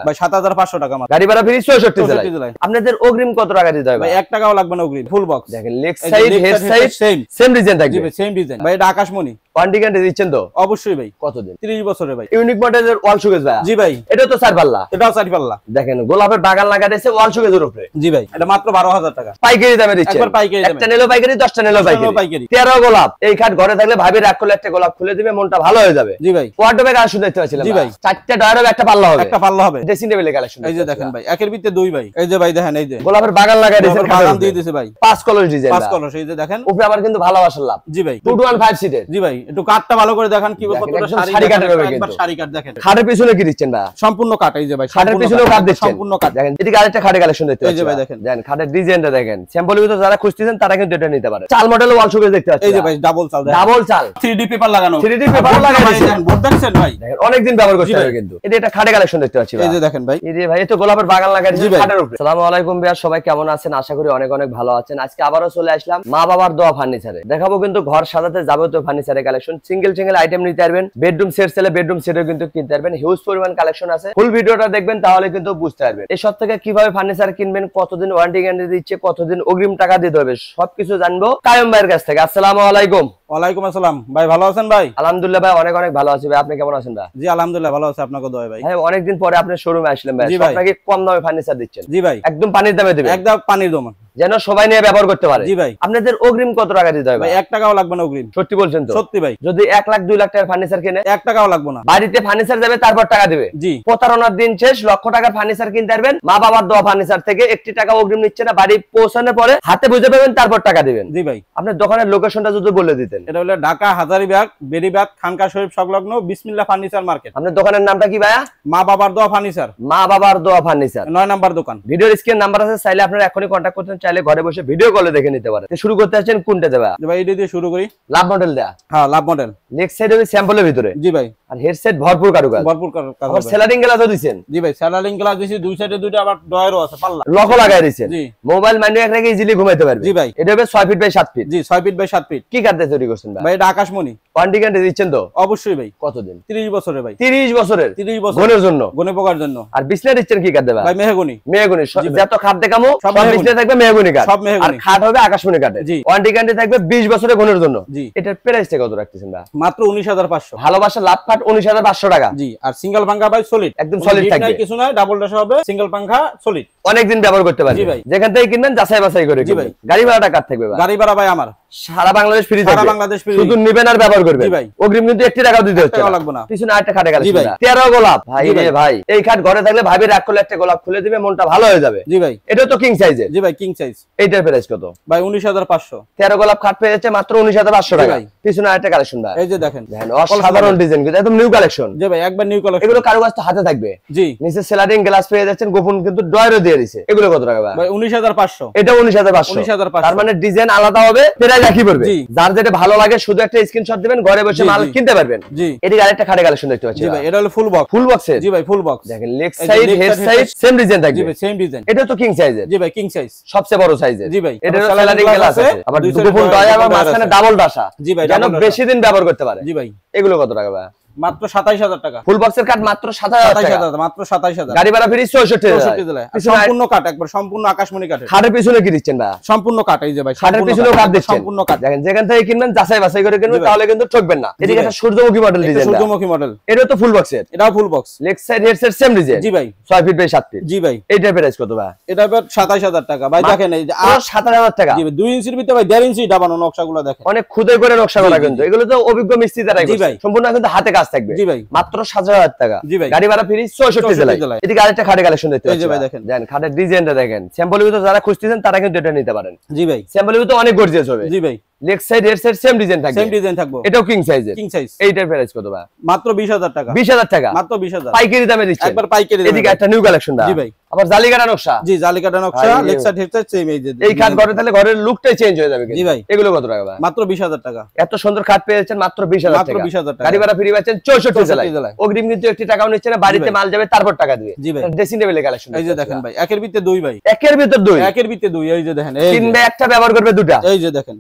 ভাই ৭৫০০ টাকা মাত্র। গাড়ি ভাড়া ফ্রি ৬৪ জেলায়। আপনাদের অগ্রিম কত টাকা দিতে হবে ভাই? ১ টাকাও লাগবে না অগ্রিম, ফুল বক্স। দেখেন leg side head side same design থাকবে। জি ভাই সেম ডিজাইন। ভাই এটা আকাশমণি। ওয়ারেন্টি গ্যারান্টি দিচ্ছেন তো? অবশ্যই ভাই। কতদিন? 30 বছরের ভাই। ইউনিক মডেলের ওয়াল শোকেস ভাই? জি ভাই। এটা তো 4 পাল্লা। এটাও 4 পাল্লা। দেখেন গোলাপের বাগান লাগা দিয়েছে ওয়াল শোকেসের উপরে। জি ভাই। এটা মাত্র ১২,০০০ টাকা। পাইকারি দামে দিচ্ছেন? একবার পাইকারি দামে। একটা নিলো পাইকারি, 10টা নিলো পাইকারি। 13 গোলাপ। এই খাট ঘরে থাকলে ভাবি রাগ করলে একটা গোলাপ খুলে দিবে, মনটা ভালো হয়ে যাবে। জি ভাই। ওয়ার্ডরোবে কালেকশন দেখতে পাচ্ছিলাম। জি ভাই। 4টা ডয়ার হবে, একটা পাল্লা হবে। একটা পাল্লা হবে। ড্রেসিং টেবিলের কালেকশন এই যে দেখেন ভাই, একের ভিতরে 2 ভাই। এই যে ভাই দেখেন, এই যে গোলাপের বাগান লাগা দিয়েছে, বাগান দিয়ে দিয়েছে ভাই। 5 কলর ডিজাইন। 5 কলর। এই যে দেখেন উপরে আবার কিন্তু ভালোবাসার লাভ। জি ভাই। 215 সিটের। জি ভাই। একটু কাটটা ভালো করে দেখান, কি কতটা শাড়ি কাটের হবে কিন্তু। একবার শাড়ি কাট দেখেন। খাটের পিছনে কি দিচ্ছেন ভাই? সম্পূর্ণ কাট। এই যে ভাই খাটের পিছনেও কাট দিচ্ছেন। সম্পূর্ণ কাট। দেখেন এদিকে আরেকটা খাটের কালেকশন দেখতে পাচ্ছেন। এই যে ভাই দেখেন। দেখেন খাটের ডিজাইনটা দেখেন। স্যাম্পলের ভিতর যারা খুঁজতেছেন তারা কিন্তু এটা নিতে পারে। চাল মডেলের ওয়াল শোকেস দেখতে পাচ্ছেন। এই যে ভাই ডাবল চাল। ডাবল চাল। 3D পেপার লাগানো। 3D পেপার লাগানো দেখেন, বোর্ড দেখছেন ভাই। দেখেন অনেক দিন ব্যবহার করতে হবে কিন্তু। এটা একটা খাটের কালেকশন দেখতে পাচ্ছি ভাই। এই যে দেখেন ভাই। এই যে ভাই এত গোলাপের বাগান লাগা দিয়েছে খাটের উপরে। আসসালামু আলাইকুম ভাইয়া, সবাই কেমন আছেন? আশা করি অনেক অনেক ভালো আছেন। আজকে আবারো চলে আসলাম মা বাবার দোয়া ফার্নিচারে। দেখাবো কিন্তু ঘর সাজাতে যাবতীয় ফার্নিচারের কালেকশন। সিঙ্গেল আইটেম নিতে পারবেন। বেডরুম সেট চাইলে বেডরুম সেটও কিন্তু কিনতে পারবেন। হিউজ পরিমাণ কালেকশন আছে। ফুল ভিডিওটা দেখবেন তাহলে কিন্তু বুঝতে পারবেন এই সব থেকে কিভাবে ফার্নিচার কিনবেন, কতদিন ওয়ারেন্টি গ্যারান্টি দিচ্ছে, কতদিন অগ্রিম টাকা দিতে হবে, সবকিছু জানবো কায়ুম ভাইয়ের কাছ থেকে। আসসালামু আলাইকুম। ওয়ালাইকুম আসসালাম ভাই, ভালো আছেন ভাই? আলহামদুলিল্লাহ ভাই, অনেক অনেক ভালো আছি ভাই। আপনি কেমন আছেন ভাই? জি আলহামদুলিল্লাহ ভালো আছে, আপনাকে দোয়া ভাই। হ্যাঁ, অনেকদিন পরে আপনার শোরুমে আসলাম ভাই। আপনাকে কম দামে ফার্নিচার দিচ্ছেন? জি ভাই। একদম পানির দামে দিবেন? একদম পানির দামে, যেন সবাই নিয়ে ব্যবহার করতে পারে। জি ভাই। আপনাদের অগ্রিম কত টাকা দিতে হবে ভাই? 1 টাকাও লাগবে না অগ্রিম। সত্যি বলছেন তো? সত্যি ভাই। যদি 1 লাখ 2 লাখ টাকার ফার্নিচার কিনে 1 টাকাও লাগবে না। বাড়িতে ফার্নিচার যাবে, তারপর টাকা দিবে। জি। প্রতারণার দিন শেষ। লক্ষ টাকার ফার্নিচার কিনতে পারবেন মা বাবার দোয়া ফার্নিচার থেকে। 1 টাকা অগ্রিম নিচ্ছে না। বাড়ি পৌঁছানোর পরে হাতে বুঝে পাবেন, তারপর টাকা দিবেন। জি ভাই। আপনার দোকানের লোকেশনটা যদি বলে দিতেন। এটা হলো ঢাকা হাজারীবাগ বেরিবাগ খানকা শরীফ সংলগ্ন বিসমিল্লাহ ফার্নিচার মার্কেট। আপনার দোকানের নামটা কি ভাইয়া? মা বাবার দোয়া ফার্নিচার। মা বাবার দোয়া ফার্নিচার, 9 নাম্বার দোকান। ভিডিওর স্ক্রিন নাম্বার আছে, চাইলে আপনারা এখনই কন্টাক্ট করতে, চাইলে ঘরে বসে ভিডিও কলে দেখে নিতে পারেন। শুরু করতে আছেন কোনটা দেবা? ভাই এটা দিয়ে শুরু করি। লাভ মডেল দেয়া? হ্যাঁ লাভ মডেল। নেক্সট সাইড হবে স্যাম্পলের ভিতরে। জি ভাই। আর হেডসেট ভরপুর কারুকাজ। ভরপুর কাজ আর সেলারিং গ্লাসও দিবেন? জি ভাই, সেলারিং গ্লাস দিছি, দুই সাইডে দুইটা, আবার ডয়ারও আছে, পাল্লা লক লাগাই দিয়েছেন। জি। মোবাইল মাইন্ডে রেখে ইজিলি ঘুমাইতে পারবে। জি ভাই। এটা হবে 6 ফিট বাই 7 ফিট। জি 6 ফিট বাই 7 ফিট। কি কাঠে তৈরি করছেন ভাই? ভাই এটা আকাশমণি। ওয়ারেন্টি গ্যারান্টি দিচ্ছেন তো? অবশ্যই ভাই। কতদিন? 30 বছরের ভাই। 30 বছরের? 30 বছর ঘনের জন্য, গনে পোকার জন্য। আর বিছনা দিচ্ছেন কি কাঠ দেবা? ভাই মেহগনি। মেহগনি। যত খাট দেখামো সব বিছনা থাকবে মেহগনি কাঠ। সব মেহগনি। আর খাট হবে আকাশমণি কাঠের। জি। ওয়ারেন্টি গ্যারান্টি থাকবে 20 বছরের ঘনের জন্য। জি। এটার প্রাইসটা কত রাখতেছেন ভাই? মাত্র 19,500। ভালোবাসা লাভ কাঠ 19,500 টাকা। জি। আর সিঙ্গেল পাঙ্খা ভাই সলিড, একদম সলিড থাকবে, কিছু নাই, ডাবল ড্যাশ হবে, সিঙ্গেল পাঙ্খা সলিড। অনেকদিন ব্যবহার করতে পারবেন। জি ভাই। যেখান থেকে কিনবেন যাচাই বাছাই করে কিনবেন। গাড়ি ভাড়াটা কাট থাকবে ভাই? গাড়ি ভাড়া ভাই আমার সারা বাংলাদেশ ফ্রি থাকবে। সারা বাংলাদেশ ফ্রি। শুধু নিবেন আর ব্যবহার করবেন। জি ভাই। অগ্রিম কিন্তু 1 টাকাও দিতে হচ্ছে না। লাগবে না। পিছনে আরেকটা খাটে গেল। জি ভাই। 13 গোলাপ। ভাই রে ভাই, এই খাট ঘরে থাকলে ভাবি রাগ করলে একটা গোলাপ খুলে দিবে, মনটা ভালো হয়ে যাবে। জি ভাই। এটা তো কিং সাইজের? জি ভাই, কিং সাইজ। এইটার প্রাইস কত ভাই? 19,500। 13 গোলাপ খাট পেয়ে যাচ্ছে মাত্র 19,500 টাকা। ভাই। পিছনে আরেকটা কালেকশন ভাই। এই যে দেখেন, দেখেন অসাধারণ ডিজাইন, কিন্তু একদম নিউ কালেকশন। জি ভাই, একবার নিউ কালেকশন। এগুলো কারুকাজ তো হাতে থাকবে। জি। নিচে সেলারিং গ্লাস পেয়ে যাচ্ছেন, গোপন কিন্তু ডয়ারও দিয়ে দিয়েছে। এগুলো কত টাকা ভাই? ভাই 19,500। এটা 19,500। 19,500। তার মানে ডিজাইন আলাদা হবে, প্রাইস একই পড়বে। জি। যার যেটা ভালো লাগে শুধু একটা স্ক্রিনশট দিবেন, ঘরে বসে মাল কিনতে পারবেন। জি। এদিকে আরেকটা খাটে কালেকশন দেখতে পাচ্ছি। জি ভাই, এটা হলো ফুল বক্স। ফুল বক্সের? জি ভাই, ফুল বক্স। দেখেন leg side head side same design থাকবে। জি ভাই, সেম ডিজাইন। এটা তো কিং সাইজের? জি ভাই, কিং সাইজ, সবচেয়ে বড় সাইজের। জি ভাই। এটা সেলারিং গ্লাস আছে, আবার গোপন ডয়ার আর মাঝখানে ডাবল ডাসা। জি ভাই, যেন বেশি দিন ব্যবহার করতে পারে। জি ভাই। এগুলো কত টাকা ভাই? মাত্র 27,000 টাকা। ফুল বক্সের কাট মাত্র 27,000 টাকা। মাত্র 27,000। গাড়ি ভাড়া ফ্রি 64 জেলায়। সম্পূর্ণ কাট, একবার সম্পূর্ণ আকাশমণি কাঠের। খাটের পিছনে কি দিচ্ছেন ভাই? সম্পূর্ণ কাট। এই যে ভাই, খাটের পিছনেও কাট দিচ্ছেন? সম্পূর্ণ কাট। দেখেন যেখান থেকে কিনবেন যাচাই বাছাই করে কিনবেন, তাহলে কিন্তু ঠকবেন না। এদিকে একটা সূর্যমুখী মডেল ডিজাইন। সূর্যমুখী মডেল। এটা তো ফুল বক্সের? এটাও full box. Leg side head side same design. জি ভাই। 6 ফিট বাই 7 ফিট। জি ভাই। এইটার প্রাইস কত ভাই? এটা 27,000 টাকা ভাই। দেখেন এই যে 27,000 টাকা। জি ভাই, 2 ইঞ্চির ভিতরে ভাই 1.5 ইঞ্চি ডাবানো নকশাগুলো দেখেন। অনেক খুদে করে নকশা করা, কিন্তু এগুলো তো অভিজ্ঞ মিস্ত্রি দ্বারা জি ভাই। সম্পূর্ণ কিন্তু হাতে কাজ থাকবে। জি ভাই। মাত্র 7,000 টাকা। জি ভাই। গাড়ি ভাড়া ফ্রি 64 জেলায়। এদিকে আরেকটা খাটে কালেকশন দেখতে পাচ্ছি। এই যে ভাই দেখেন। দেখেন খাটের ডিজাইনটা দেখেন। স্যাম্পলের ভিতর যারা খুঁজতেছেন তারা কিন্তু এটা নিতে পারেন। জি ভাই। স্যাম্পলের ভিতর অনেক গর্জিয়াস হবে। জি ভাই। Leg side head side same design থাকবে। সেম ডিজাইন থাকবে। এটাও কিং সাইজের? King size. এইটার প্রাইস কত ভাই? মাত্র 20,000 টাকা। 20,000 টাকা? মাত্র 20,000। পাইকারি দামে দিচ্ছেন? একবার পাইকারি দামে। এদিকে একটা নিউ কালেকশন দা। জি ভাই। আবার জালিকাটা নকশা। জি, জালিকাটা নকশা, leg side head side same. এই যে এই খাট ঘরে তাহলে ঘরের লুকটাই চেঞ্জ হয়ে যাবে। জি ভাই। এগুলো কত টাকা ভাই? মাত্র 20,000 টাকা। এত সুন্দর খাট পেয়েছেন মাত্র 20,000 টাকা। মাত্র 20,000 টাকা। গাড়ি ভাড়া ফ্রি পাচ্ছেন 64 জেলায়। অগ্রিম কিন্তু 1 টাকাও নিচ্ছে না, বাড়িতে মাল যাবে তারপর টাকা দিবে। জি ভাই। ড্রেসিং টেবিলের কালেকশন। এই যে দেখেন ভাই, একের ভিতরে 2 ভাই। একের ভিতর 2? একের ভিতরে 2। এই যে দেখেন, কিনবে একটা ব্যবহার করবে দুটা। এই যে দেখেন।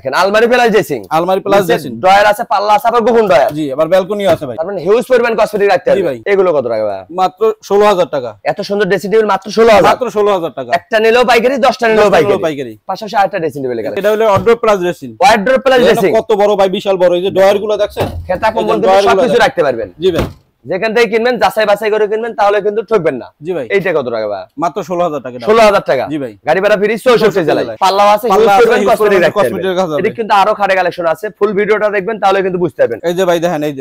দেখেন আলমারি প্লাস ড্রেসিং, আলমারি প্লাস ড্রেসিং, ডয়ার আছে, পাল্লা আছে, আবার গোপন ডয়ার। জি, আবার ব্যালকনিও আছে ভাই। তার মানে হিউজ পরিমাণ কসমেটিক রাখতে হবে। জি ভাই। এগুলো কত টাকা ভাই? মাত্র 16000 টাকা। এত সুন্দর ড্রেসিং টেবিল মাত্র 16000। মাত্র 16000 টাকা। একটা নিলেও পাইকারি, 10টা নিলেও পাইকারি। পাইকারি। পাশাপাশি আরেকটা ড্রেসিং টেবিল গেল। এটা হলো wardrobe plus dressing. Wardrobe plus dressing কত বড় ভাই, বিশাল বড়। এই যে ডয়ার গুলো দেখছেন, খেতা কম্বল কিন্তু সবকিছু রাখতে পারবেন। জি ভাই। যেখান থেকে কিনবেন যাচাই বাছাই করে কিনবেন, তাহলে কিন্তু ঠকবেন না। জি ভাই। এইটা কত টাকা ভাই? মাত্র 16000 টাকা। 16000 টাকা। জি ভাই। গাড়ি ভাড়া ফ্রি 64 জেলায়। পাল্লাও আছে, হিউজ পরিমাণ কসমেটিক রাখতে পারবেন। এটা কিন্তু আরো খাটে কালেকশন আছে। ফুল ভিডিওটা দেখবেন তাহলে কিন্তু বুঝতে পারবেন। এই যে ভাই দেখেন, এই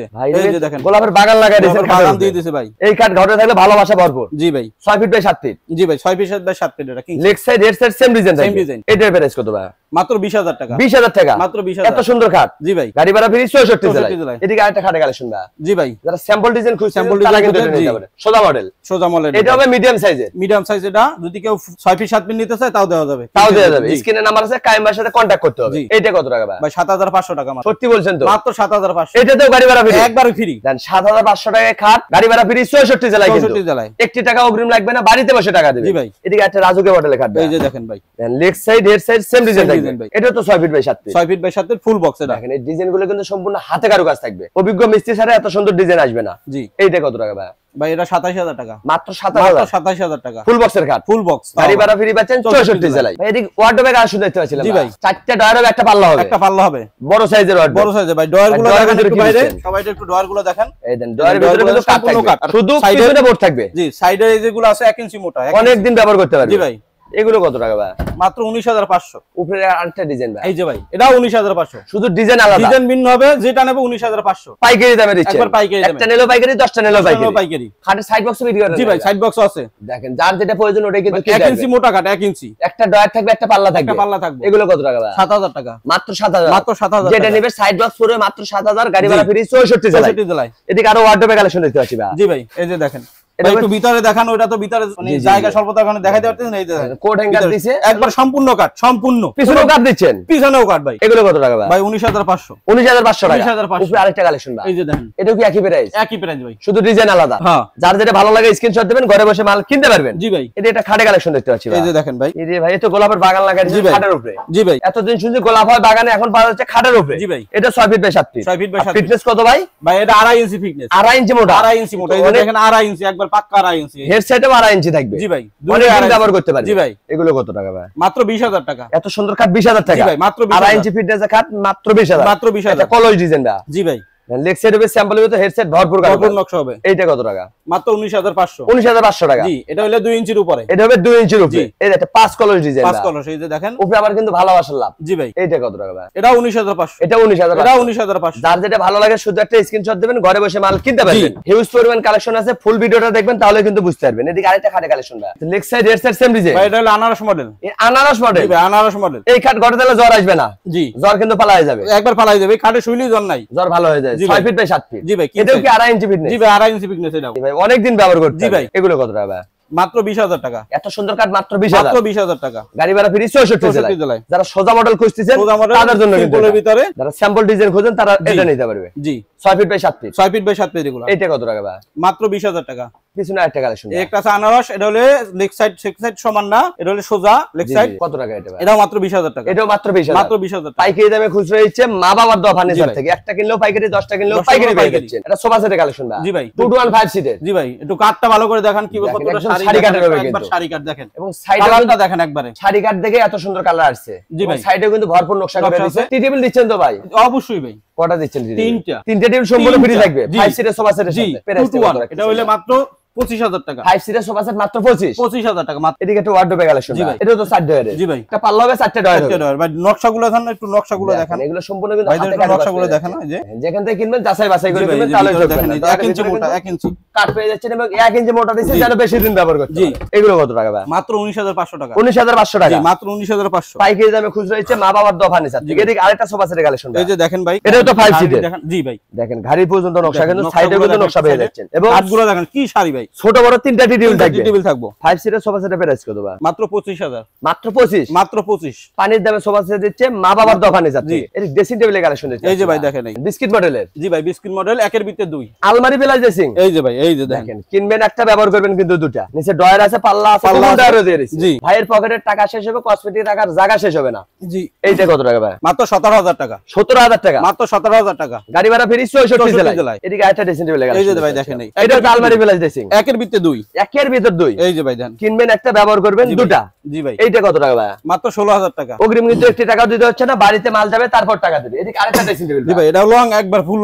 যে দেখেন গোলাপের বাগান লাগাই দিয়েছেন, বাগান দিয়ে দিয়েছে ভাই। এই কাঠ ঘরে থাকলে ভালোবাসা ভরপুর। জি ভাই। 6 ফিট বাই 7 ফিট। জি ভাই, 6 ফিট বাই 7 ফিট। এটা কি leg side head side same design same design. এটার প্রাইস কত ভাই? মাত্র 20000 টাকা। 20000 টাকা। মাত্র 20000। এত সুন্দর খাট। জি ভাই। গাড়ি ভাড়া ফ্রি 64 জেলায়। জেলায়। এদিকে আরেকটা খাটে কালেকশন ভাই। জি ভাই। যারা স্যাম্পল ডিজাইন খুঁজছেন স্যাম্পল তারা ডিজাইন কিন্তু খুঁজছেন, নিতে পারেন। সোজা মডেল। সোজা মডেল। এটা হবে মিডিয়াম সাইজের। Medium size. এটা যদি কেউ 6 ফিট 7 ফিট নিতে চায় তাও দেওয়া যাবে। তাও দেওয়া যাবে। স্ক্রিনে নাম্বার আছে, কায়েম ভাইয়ের সাথে কন্টাক্ট করতে হবে। এটা কত টাকা ভাই? ভাই 7500 টাকা মাত্র। সত্যি বলছেন তো? মাত্র 7500। এটাতেও গাড়ি ভাড়া ফ্রি। একবারে ফ্রি। দেন 7500 টাকায় খাট, গাড়ি ভাড়া ফ্রি 64 জেলায় কিন্তু। 64 জেলায়। 1 টাকা অগ্রিম লাগবে না, বাড়িতে বসে টাকা দিবেন। জি ভাই। এদিকে একটা রাজুকে মডেলে খাট। এই যে দেখেন ভাই। দেন leg side head side same design design থাকবে। ভাই। এটা তো 6 feet by 7 feet. 6 feet by 7 feet full box. এটা দেখেন এই ডিজাইনগুলো কিন্তু সম্পূর্ণ হাতে কারুকাজ থাকবে। অভিজ্ঞ মিস্ত্রি ছাড়া এত সুন্দর ডিজাইন আসবে না। জি। এইটা কত টাকা ভাই? ভাই এটা 27000 টাকা। মাত্র মাত্র 27000। 27000 টাকা। ফুল বক্সের খাট। Full box. গাড়ি ভাড়া ফ্রি পাচ্ছেন 64 জেলায়। ভাই এদিকে ওয়ার্ডরোবে কাজ শুনতে পাচ্ছিলাম। জি ভাই। 4টা ডয়ার হবে, একটা পাল্লা হবে। একটা পাল্লা হবে। বড় সাইজের ওয়ার্ডরোব। বড় সাইজে ভাই। ডয়ার গুলো ডয়ারের দেখেন ভিতরে একটু কি বাইরে। দিচ্ছেন? সবাই একটু ডয়ার গুলো দেখেন। এই দেন ডয়ারের ভিতরে কিন্তু কাট সম্পূর্ণ থাকবে। কাট। শুধু সাইডে পিছনে বোর্ড থাকবে। জি, সাইডে এই যেগুলো আছে 1 ইঞ্চি মোটা। অনেক দিন ব্যবহার করতে পারবে। জি ভাই। এগুলো কত টাকা ভাই? মাত্র 19500। উপরে আরেকটা ডিজাইন ভাই। এই যে ভাই, এটাও 19500। শুধু ডিজাইন আলাদা। ডিজাইন ভিন্ন হবে। যেটা নেবে 19500। পাইকারি দামে দিচ্ছে। একবার পাইকারি দামে। একটা নিলেও পাইকারি, 10টা নিলেও পাইকারি। পাইকারি। খাটের সাইড বক্স বিক্রি করেন? জি ভাই, সাইড বক্স আছে। দেখেন যার যেটা প্রয়োজন ওটাই কিন্তু 1 ইঞ্চি মোটা কাট। 1 ইঞ্চি। একটা ডয়ার থাকবে, একটা পাল্লা থাকবে। একটা পাল্লা থাকবে। এগুলো কত টাকা ভাই? 7000 টাকা। মাত্র 7000। মাত্র 7000 যেটা টাকা। নেবে সাইড বক্স পুরো মাত্র 7000। গাড়ি ভাড়া ফ্রি 64 জেলায়। 64 জেলায়। এদিকে আরো ওয়ার্ডরোবে কালেকশন দেখতে পাচ্ছি ভাই। জি ভাই, এই যে দেখেন। এটা ভাই একটু ভিতরে দেখান। ওটা তো ভিতরে মানে জি, জি, জায়গা জি। স্বল্পতার কারণে দেখাইতে পারতেছেন। এই যে দেখেন। কোড হ্যাঙ্গার দিছে একবার সম্পূর্ণ কাট। সম্পূর্ণ। পিছনেও কাট দিচ্ছেন? পিছনেও কাট ভাই। এগুলো কত টাকা ভাই? ভাই 19500। 19500 টাকা। 19500 উপরে আরেকটা কালেকশন ভাই। এই যে দেখেন। এটাও কি একই প্রাইস? একই প্রাইস ভাই। শুধু ডিজাইন আলাদা। হ্যাঁ। যার যেটা ভালো লাগে স্ক্রিনশট দিবেন, ঘরে বসে মাল কিনতে পারবেন। জি ভাই। এটা একটা খাটে কালেকশন দেখতে পাচ্ছি ভাই। এই যে দেখেন ভাই। এই যে ভাই এত গোলাপের বাগান লাগাই জি দিয়েছে ভাই। খাটের উপরে। জি ভাই। এতদিন শুনছি গোলাপ হয় বাগানে, এখন পাওয়া যাচ্ছে খাটের উপরে। জি ভাই। এটা 6 feet by 7 feet. 6 feet by 7 feet. Fitness কত ভাই? ভাই এটা 2.5 ইঞ্চি ফিটনেস। 2.5 ইঞ্চি মোটা। 2.5 ইঞ্চি মোটা। এই যে দেখেন 2.5 ইঞ্চি। একবার পাক্কা 2.5 ইঞ্চি। হেড সাইডে 2.5 ইঞ্চি থাকবে। জি ভাই। অনেক দিন ব্যবহার করতে পারবে। জি ভাই। এগুলো কত টাকা ভাই? মাত্র 20000 টাকা। এত সুন্দর খাট 20000 টাকা। জি ভাই, মাত্র 20000। 2.5 ইঞ্চি ফিটনেসের খাট মাত্র 20000। মাত্র 20000। এটা কলস ডিজাইন দা। জি ভাই। লেগ সাইড হবে স্যাম্পল হবে, তো হেড সাইড ভরপুর কাজ ভরপুর নকশা হবে। এইটা কত টাকা? মাত্র 19500। 19500 টাকা। জি, এটা হলো 2 ইঞ্চির উপরে। এটা হবে 2 ইঞ্চির উপরে। জি। এই যে একটা 5 কলস ডিজাইন 5 কলস। এই যে দেখেন। উপরে আবার কিন্তু ভালোবাসার লাভ। জি ভাই। এইটা কত টাকা ভাই? এটা 19500। এটা 19000 এটা 19500। যার যেটা ভালো লাগে শুধু একটা স্ক্রিনশট দিবেন, ঘরে বসে মাল কিনতে পারবেন। হিউজ পরিমাণ কালেকশন আছে। ফুল ভিডিওটা দেখবেন তাহলে কিন্তু বুঝতে পারবেন। এদিকে আরেকটা খাটে কালেকশন ভাই। Leg side head side same design. ভাই এটা হলো আনারস মডেল। এই আনারস মডেল। জি ভাই, আনারস মডেল। এই খাট ঘরে দিলে জ্বর আসবে না। জি। জ্বর কিন্তু পালায় যাবে। একবার ফালাই যাবে। খাটে শুইলেই জ্বর নাই। জ্বর ভালো হয়ে যায়। জি 6 ভাই। Fit by 7 feet. জি ভাই। এটাও কি 2.5 ইঞ্চি ফিটনেস? জি ভাই, 2.5 ইঞ্চি ফিটনেস এটাও। ভাই অনেক দিন ব্যবহার করতে। জি ভাই। এগুলো কত টাকা ভাই? মাত্র 20000 টাকা। এত সুন্দর কাঠ মাত্র মাত্র 20000। 20000 টাকা। গাড়ি ভাড়া ফ্রি 64 জেলায়। যারা সোজা মডেল খুঁজতেছেন সোজা মডেল তাদের জন্য কিন্তু সিম্পলের ভিতরে। যারা স্যাম্পল ডিজাইন খোঁজেন তারা এটা নিতে পারবে। জি। 6 feet by 7 feet. 6 feet by 7 feet এগুলো। এটা কত টাকা ভাই? মাত্র 20000 টাকা। পিছনে আরেকটা কালেকশন। একটা আছে আনারস। এটা হলো লেগ সাইড সেক সাইড সমান না। এটা হলো সোজা লেগ সাইড। কত টাকা এটা ভাই? এটাও মাত্র 20000 টাকা। এটাও মাত্র 20000। মাত্র 20000 টাকা। পাইকারি দামে খুচরা দিচ্ছে মা বাবার দোয়া ফার্নিচার থেকে। একটা কিনলেও পাইকারি, 10টা কিনলেও 10টা পাইকারি পেয়ে পাইকারি। যাচ্ছেন। এটা সোফা সেটের কালেকশন ভাই। জি ভাই। 2 to 1 5 সিটের। জি ভাই, একটু কাটটা ভালো করে দেখান কি দেখেন, কতটা একদম শাড়ি শাড়ি কাটের হবে একবার কিন্তু। শাড়ি কাট দেখেন। এবং সাইডে কালারটা দেখেন একবারে। শাড়ি কাট দেখে এত সুন্দর কালার আসছে। জি ভাই। সাইডে কিন্তু ভরপুর নকশা করে নকশা দিয়েছে। আছে। টি টেবিল দিচ্ছেন তো ভাই? অবশ্যই ভাই। কটা দিচ্ছেন? তিনটা। তিনটা টেবিল সম্পূর্ণ ফ্রি থাকবে। জি। 5 সিটের সোফা সেটের জি, সাথে। 2 to 1। এটা হলো মাত্র 25000 টাকা। 5 সিটের সোফা সেট মাত্র 25000 টাকা মাত্র। এদিকে একটা ওয়ার্ডরোবে কালেকশন। জি ভাই। এটা তো 4 ডয়ারের। জি ভাই। একটা পাল্লা হবে, 4টা ডয়ার হবে। ভাই নকশাগুলো দেখান, একটু নকশাগুলো দেখান। এগুলো সম্পূর্ণ কিন্তু ভাইদের হাতে একটু কাজ নকশাগুলো করা দেখান। এই যে যেখান থেকে কিনবেন যাচাই বাছাই করে জি ভাই, কিনবেন এই যে তাহলে ভিতরে ঠকবেন দেখেন। না। এই যে 1 ইঞ্চি মোটা, 1 ইঞ্চি কাট পেয়ে যাচ্ছেন এবং 1 ইঞ্চি মোটা দিচ্ছে যেন বেশি দিন ব্যবহার করতে জি। পারেন। এগুলো কত টাকা ভাই? মাত্র 19500 টাকা। 19500 টাকা। জি, মাত্র 19500। পাইকারি দামে খুচরা হচ্ছে মা বাবার দোয়া ফার্নিচার থেকে। এদিকে আরেকটা সোফা সেটের কালেকশন। এই যে দেখেন ভাই। এটাও তো 5 সিটের। দেখেন। জি ভাই। দেখেন ঘাড়ি পর্যন্ত নকশা, দেখেন, কিন্তু নকশাগুলো সাইডে কিন্তু দেখেন নকশা পেয়ে সাইডে। যাচ্ছেন। এবং কাঠগুলো দেখেন কি শাড়ি ভাই। ভাই। ছোট বড় তিনটা টি টেবিল থাকবে। টি টেবিল থাকবো। 5 সিটার সোফা সেটের প্রাইস কত ভাই? মাত্র 25000। মাত্র 25? মাত্র 25। পানির দামে সোফা সেট দিচ্ছে মা বাবার দোকানে ফার্নিচার থেকে। এর ড্রেসিং টেবিলের কালেকশন দিচ্ছে। এই যে ভাই দেখেন, এই বিস্কিট মডেলের। জি ভাই, বিস্কিট মডেল, একের ভিতরে 2। আলমারি প্লাস ড্রেসিং। এই যে ভাই, এই যে দেখেন, কিনবেন একটা ব্যবহার করবেন কিন্তু দুটা। নিচে ডয়ার আছে, পাল্লা আছে, ডয়ারও দিয়ে দিয়েছি। জি। ভাইয়ের পকেটের টাকা শেষ হবে, কসমেটিক টাকার জায়গা শেষ হবে না। জি। এইটা কত টাকা ভাই? মাত্র 17000 টাকা। 17000 টাকা। মাত্র 17000 টাকা। গাড়ি ভাড়া ফ্রি 64 জেলায়। জেলায়। এদিকে আরেকটা ড্রেসিং টেবিল লাগানো। এই যে ভাই দেখেন, এটা হচ্ছে আলমারি প্লাস ড্রেসিং। একের ভিতরে 2। একের ভিতর 2। এই যে ভাই দেখেন, কিনবেন একটা ব্যবহার করবেন দুটা। জি ভাই। এইটা কত টাকা ভাই? মাত্র 16000 টাকা। অগ্রিম কিন্তু একটি টাকা দিতে হচ্ছে না, বাড়িতে মাল যাবে তারপর টাকা দিবে। এদিকে আরেকটা ড্রেসিং টেবিল। জি ভাই, এটা লং, একবার ফুল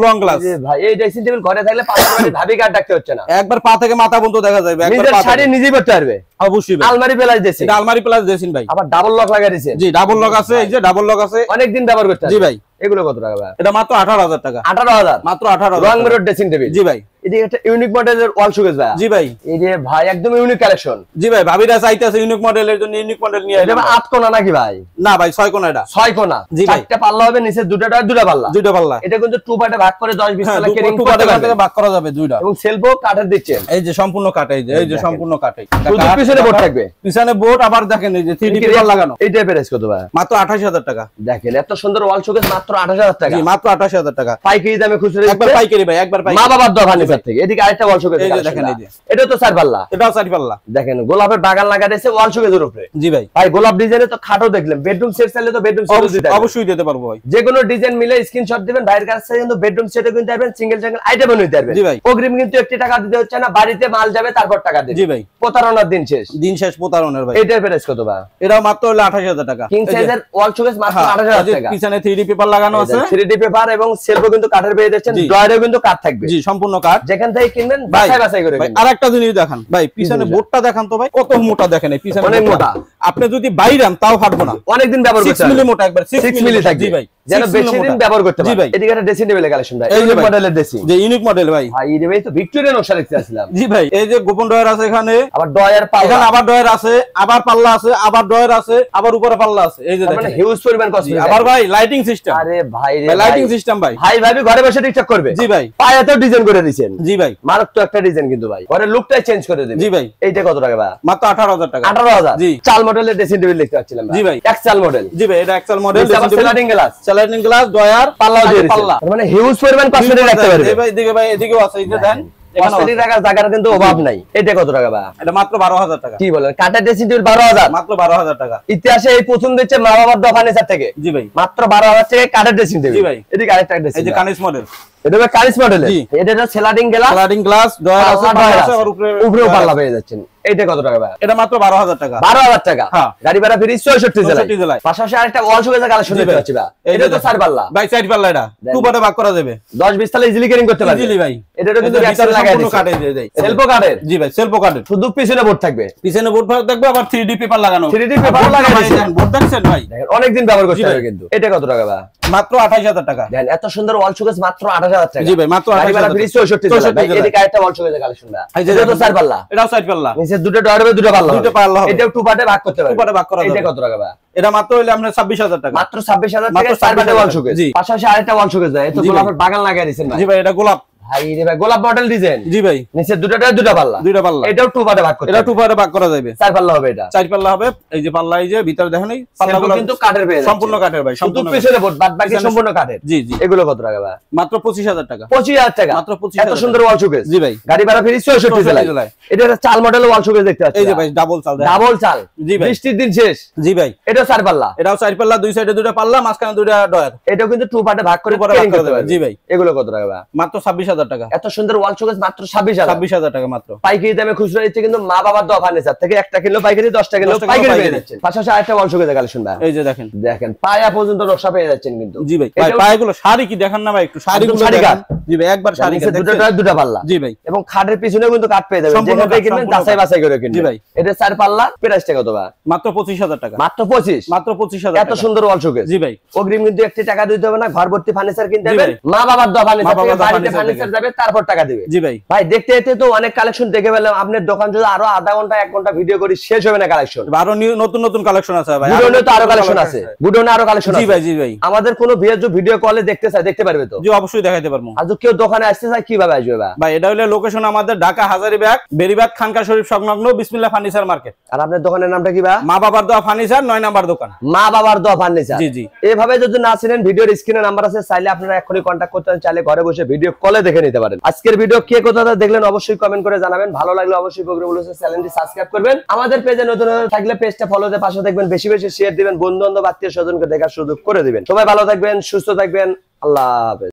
লং গ্লাস। ভাই এই ড্রেসিং টেবিল ঘরে থাকলে পাশের বাড়ি ভাবি কার্ড ডাকতে হচ্ছে না। একবার পা থেকে মাথা পর্যন্ত দেখা যাবে। একবার নিজের পা শাড়ি থেকে। নিজেই পরতে পারবে। অবশ্যই ভাই। আলমারি প্লাস ড্রেসিং। এটা আলমারি প্লাস ড্রেসিং ভাই। আবার ডাবল লক লাগাই দিয়েছেন। জি, ডাবল লক আছে, এই যে ডাবল লক আছে। অনেকদিন ব্যবহার করতে জি ভাই। এগুলো কত টাকা ভাই? এটা মাত্র 18000 টাকা। 18000। মাত্র 18000। রং মেরর ড্রেসিং টেবিল। জি ভাই। এদিকে একটা ইউনিক মডেলের ওয়াল শোকেস ভাই। জি ভাই। এই যে ভাই একদম ইউনিক কালেকশন। জি ভাই, ভাবিরা চাইতেছে ইউনিক মডেলের জন্য ইউনিক মডেল নিয়ে এটা 8 কোণা নাকি ভাই? না ভাই, 6 কোণা এটা। 6 কোণা। জি ভাই। চারটা পাল্লা হবে, নিচে দুটা ডয়ার, দুটা পাল্লা। দুইটা পাল্লা। এটা কিন্তু টু পার্টে ভাগ করে 10-20 হ্যাঁ, তলা কেরিং টু করতে পার্টে পারবে। ভাগ করা যাবে দুইটা। এবং সেলফও কাঠের দিচ্ছেন। এই যে সম্পূর্ণ কাঠ, এই যে, এই যে সম্পূর্ণ কাঠ। শুধু পিছনে বোর্ড থাকবে। পিছনে বোর্ড, আবার দেখেন এই যে 3D পেপার লাগানো। এই টাইপের প্রাইস কত ভাই? মাত্র 28000 টাকা। দেখেন এত সুন্দর ওয়াল শোকেস মাত্র 28000 টাকা। জি, মাত্র 28000 টাকা। পাইকারি দামে খুচরা একবার দিচ্ছে। পাইকারি ভাই, একবার পাইকারি। মা বাবার দোকান ফার্নিচার থেকে। এদিকে আরেকটা ওয়াল শোকেস এই যে দেখেন, এই যে। এটা তো 4 পাল্লা। এটাও 4 পাল্লা। দেখেন গোলাপের বাগান লাগাইছে ওয়াল শোকেসের উপরে। জি ভাই। ভাই গোলাপ ডিজাইনে তো খাটও দেখলেন, বেডরুম সেট চাইলে তো বেডরুম সেটও দিতে পারবেন। অবশ্যই দিতে পারবো ভাই। যে কোনো ডিজাইন মিলে স্ক্রিনশট দিবেন, ভাইয়ের কাছে কিন্তু বেডরুম সেটও কিনতে পারবেন, সিঙ্গেল সিঙ্গেল আইটেমও নিতে পারবেন। জি ভাই। অগ্রিম কিন্তু একটি টাকা দিতে হচ্ছে না, বাড়িতে মাল যাবে তারপর টাকা দিবেন। জি ভাই। প্রতারণার দিন শেষ। দিন শেষ প্রতারণের ভাই। এইটার প্রাইস কত ভাই? এটাও মাত্র হলো 28000 টাকা। কিং সাইজের ওয়াল শোকেস মাত্র 28000 টাকা। পিছনে 3D পেপার লাগানো আছে। 3D পেপার এবং সেলফও কিন্তু কাঠের পেয়ে যাচ্ছেন, ডয়ারেও কিন্তু কাঠ থাকবে। জি, সম্পূর্ণ কাঠ। যেখান থেকে কিনবেন ভাই, বাছাই বাছাই করে ভাই কিনবেন। আরেকটা জিনিস দেখান ভাই, পিছনে বোর্ডটা দেখান তো ভাই, কত মোটা দেখেন, এই পিছনে অনেক মোটা। আপনি যদি বাইরান তাও ফাটবো না। অনেকদিন ব্যবহার করতে 6 মিলি মোটা, একবার 6 মিলি থাকবে। জি ভাই, যেন বেশি দিন ব্যবহার করতে জি পারেন। ভাই। এদিকে একটা ড্রেসিং টেবিলের কালেকশন ভাই, এই এই যে ভাই। মডেলের ড্রেসিং। যে ইউনিক মডেল ভাই। ভাই এই ভাই তো ভিক্টোরিয়া নকশা দেখতে আসছিলাম। জি ভাই, এই যে গোপন ডয়ার আছে এখানে, আবার ডয়ার পাল্লা, এখানে আবার ডয়ার আছে, আবার পাল্লা আছে, আবার ডয়ার আছে, আবার উপরে পাল্লা আছে। এই যে মানে দেখেন, হিউজ পরিমাণ কসমেটিক। আবার ভাই লাইটিং সিস্টেম। আরে ভাই রে লাইটিং সিস্টেম ভাই। ভাই ভাবি ঘরে বসে টিকটক করবে। জি ভাই। পায়াতেও ডিজাইন করে দিয়েছেন। জি ভাই। মারাত্মক একটা ডিজাইন কিন্তু ভাই, ঘরের লুকটাই চেঞ্জ করে দেবে। জি ভাই। এইটা কত টাকা ভাই? মাত্র 18000 টাকা। 18000। জি। চাল মডেলের ড্রেসিং টেবিল দেখতে পাচ্ছিলাম ভাই। জি ভাই। Excel model. জি ভাই, এটা excel model, sliding glass, sliding glass, drawer, পাল্লাও দিয়ে দিয়েছেন। পাল্লা। মানে হিউজ পরিমাণ কসমেটিক রাখতে পারবে। এই ভাই, এদিকে ভাই, এদিকেও আছে, এই যে দেন, এখানেও কসমেটিক আছে। রাখার জায়গার কিন্তু অভাব নাই। এটা কত টাকা ভাই? এটা মাত্র 12000 টাকা। কি বলেন, কাঠের ড্রেসিং টেবিল 12000? মাত্র 12000 টাকা। ইতিহাসে এই প্রথম দিচ্ছে মা বাবার দোকান ফার্নিচার থেকে। জি ভাই। মাত্র 12000 টাকা কাঠের ড্রেসিং টেবিল। জি ভাই। এদিকে আরেকটা ড্রেসিং, এই যে কানিস মডেল, এটা হবে কারিস মডেল। জি। এটা হচ্ছে sliding glass, sliding glass, drawer আছে, পাল্লা আছে, আর উপরেও পাল্লা পেয়ে যাচ্ছেন। এইটা কত টাকা ভাই? এটা মাত্র 12000 টাকা। 12000 টাকা। হ্যাঁ। গাড়ি ভাড়া ফ্রি 64 জেলায়। 64 জেলায়। পাশাপাশি আরেকটা ওয়াল শোকেসের কালেকশন দেখতে পাচ্ছি ভাই। এটা তো 4 পাল্লা। ভাই 4 পাল্লা, এটা দেন। টু পার্টে ভাগ করা যাবে। 10-20 তলা ইজিলি ক্যারিং করতে পারবে। ইজিলি ভাই। এটারও কিন্তু এটা ব্যাকসাইড ভিতরে লাগাই সম্পূর্ণ দিয়েছে। কাঠের দিয়ে দেয়। সেলফো কাঠের। জি ভাই, সেলফ কাঠের। শুধু পিছনে বোর্ড থাকবে। পিছনে বোর্ড ভাগ থাকবে, আবার 3D পেপার লাগানো। 3D পেপার লাগাই দিয়েছে। বোর্ড দেখছেন ভাই? দেখেন অনেকদিন ব্যবহার করতে জি ভাই। হবে কিন্তু। এটা কত টাকা ভাই? মাত্র 28000 টাকা। দেখেন এত সুন্দর ওয়াল শোকেস মাত্র 28000 টাকা। জি ভাই, মাত্র গাড়ি ভাড়া 28000 ফ্রি 64 জেলায়। ভাই, জেলায়। এদিকে আরেকটা ওয়াল শোকেসের কালেকশন ভাই। এই যে এটা তো 4 পাল্লা। এটাও 4 পাল্লা। নিচে দুটো ডয়ার হবে, দুটো পাল্লা হবে। দুটো পাল্লা হবে। এটাও টু পার্টে ভাগ করতে পারবে। টু পার্টে ভাগ করা এটা যাবে। কত টাকা ভাই? এটা মাত্র হইলে আপনার 26000 টাকা। মাত্র 26000 মাত্র টাকা 4 পার্টে 26,000 ওয়াল শোকেস। জি। পাশাপাশি আরেকটা ওয়াল শোকেস ভাই, এতো জি ভাই। গোলাপের বাগান লাগাই দিয়েছেন ভাই। জি ভাই, এটা গোলাপ। ভাই রে ভাই, গোলাপ মডেল ডিজাইন। জি ভাই। নিচে দুটো ডয়ার, দুটো পাল্লা। দুইটা পাল্লা। এটাও টু পার্টে ভাগ করতে এটা পারবে। টু পার্টে ভাগ করা যাবে। 4 পাল্লা হবে এটা। 4 পাল্লা হবে। এই যে পাল্লা, এই যে ভিতরে দেখেন, এই পাল্লাগুলো কিন্তু কাঠের পেয়ে যাচ্ছে। সম্পূর্ণ কাঠের ভাই, শুধু সম্পূর্ণ পিছনে বোর্ড, বাদ বাকি পিছনে- সম্পূর্ণ কাঠের। জি জি। এগুলো কত টাকা ভাই? মাত্র 25000 টাকা। 25000 টাকা। মাত্র 25000 এত সুন্দর ওয়াল শোকেস। জি ভাই। গাড়ি ভাড়া ফ্রি 64 জেলায়। জেলায়। এটা একটা চাল মডেল ওয়াল শোকেস দেখতে পাচ্ছি। এই যে ভাই, ডাবল চাল দেখেন। ডাবল চাল। জি ভাই। বৃষ্টির দিন শেষ। জি ভাই। এটাও 4 পাল্লা। এটাও 4 পাল্লা, দুই সাইডে দুইটা পাল্লা, মাঝখানে দুইটা ডয়ার। এটাও কিন্তু টু পার্টে ভাগ করে টু পার্টে ভাগ carrying করা করতে যাবে। পারবে। জি ভাই। এগুলো কত টাকা ভাই? মাত্র 26000 টাকা। এত সুন্দর ওয়াল শোকেস মাত্র 26000। 26000 টাকা মাত্র। পাইকারি দামে খুচরা দিচ্ছে কিন্তু মা বাবার দোকান ফার্নিচার থেকে। একটা কিনলো পাইকারি, 10টা কিনলো 10 টা পাইকারি পাইকারি পেয়ে যাচ্ছেন। পাশাপাশি আরেকটা ওয়াল শোকেসের কালেকশন ভাই। এই যে দেখেন। দেখেন পায়া পর্যন্ত নকশা পেয়ে যাচ্ছেন কিন্তু। জি ভাই। ভাই এটাও- পায়গুলো শাড়ি কি দেখান না ভাই, একটু শাড়িগুলো শাড়ি দেখেন। কাট। জি ভাই, একবার শাড়ি নিচে কাট দুটো দেখছেন? ডয়ার, দুটো পাল্লা। জি ভাই। এবং খাটের পিছনেও কিন্তু কাঠ পেয়ে যাবেন। সম্পূর্ণ যেখান থেকে কাঠ, কিনবেন সম্পূর্ণ যাচাই বাছাই করে কিনবেন। জি ভাই। এটা 4 পাল্লা, প্রাইসটা কত ভাই? মাত্র 25000 টাকা। মাত্র 25। মাত্র 25000 এত টাকা। সুন্দর ওয়াল শোকেস। জি ভাই। অগ্রিম কিন্তু একটি টাকা দিতে হবে না, ঘর ভর্তি ফার্নিচার কিনতে জি হবে। ভাই। মা বাবার দোকান মা বাবার ফার্নিচার, দোকান বাড়িতে ফার্নিচার ফার্নিচার যাবে তারপর টাকা দিবে। জি ভাই। ভাই দেখতে দেখতে তো অনেক কালেকশন দেখে পেলাম, আপনার দোকান যদি আরো আধা ঘন্টা 1 ঘন্টা ভিডিও করি শেষ হবে না কালেকশন। আরো নতুন নতুন কালেকশন আছে ভাই, গুডনে তো আরো কালেকশন আছে, গুডনে আরো কালেকশন আছে। জি ভাই, জি ভাই। আমাদের কোনো ভিডিও কলে দেখতে চায় দেখতে পারবে তো? জি অবশ্যই দেখাইতে পারবো। আর যদি কেউ দোকানে আসতে চায় কিভাবে আসবে ভাই? এটা হলো লোকেশন আমাদের ঢাকা হাজারীবাগ বেরিবাগ খানকা শরীফ সংলগ্ন বিসমিল্লাহ ফার্নিচার মার্কেট। আর আপনার দোকানের নামটা কি? মা বাবার দোয়া ফার্নিচার, 9 নাম্বার দোকান। মা বাবার দোয়া ফার্নিচার। জি জি। এভাবে যদি না চিনেন ভিডিওর স্ক্রিনে নাম্বার আছে, চাইলে আপনারা এখনই কন্টাক্ট করতে পারেন, চাইলে ঘরে বসে ভিডিও কলে দেখে নিতে পারেন। আজকের ভিডিও কে কোথা থেকে দেখলেন অবশ্যই কমেন্ট করে জানাবেন। ভালো লাগলে অবশ্যই প্রোগ্রামগুলো চ্যানেলটি সাবস্ক্রাইব করবেন। আমাদের পেজে নতুন থাকলে পেজটা ফলোতে পাশে দেখবেন, বেশি বেশি শেয়ার দিবেন, বন্ধু বান্ধব আত্মীয় স্বজনকে দেখার সুযোগ করে দিবেন। সবাই ভালো থাকবেন, সুস্থ থাকবেন, আল্লাহ হাফেজ।